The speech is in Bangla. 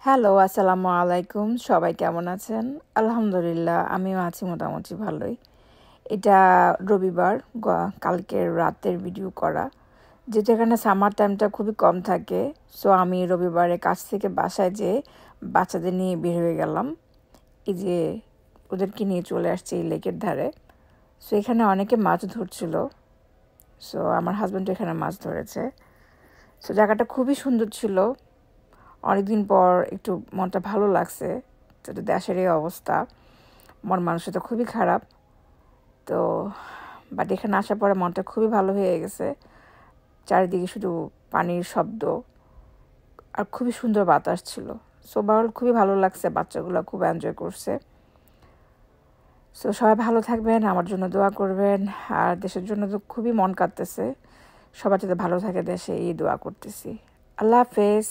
হ্যালো, আসসালামু আলাইকুম। সবাই কেমন আছেন? আলহামদুলিল্লাহ, আমিও আছি মোটামুটি ভালোই। এটা রবিবার, কালকের রাতের ভিডিও করা। যেহেতু এখানে সামার টাইমটা খুবই কম থাকে, সো আমি রবিবারে কাছ থেকে বাসায় যেয়ে বাচ্চাদের নিয়ে বের হয়ে গেলাম। এই যে ওদেরকে নিয়ে চলে আসছে এই লেকের ধারে। সো এখানে অনেকে মাছ ধরছিল। সো আমার হাজব্যান্ড এখানে মাছ ধরেছে। সো জায়গাটা খুবই সুন্দর ছিল। অনেকদিন পর একটু মনটা ভালো লাগছে। তো দেশের এই অবস্থা, মন মানসিকতা খুবই খারাপ। তো বাট এখানে আসার পরে মনটা খুবই ভালো হয়ে গেছে। চারিদিকে শুধু পানির শব্দ আর খুবই সুন্দর বাতাস ছিল। সো ওভারঅল খুবই ভালো লাগছে, বাচ্চাগুলো খুব এনজয় করছে। সো সবাই ভালো থাকবেন, আমার জন্য দোয়া করবেন। আর দেশের জন্য তো খুবই মন কাঁদতেছে, সবার যাতে ভালো থাকে দেশে, এই দোয়া করতেছি। আল্লাহ হাফেজ।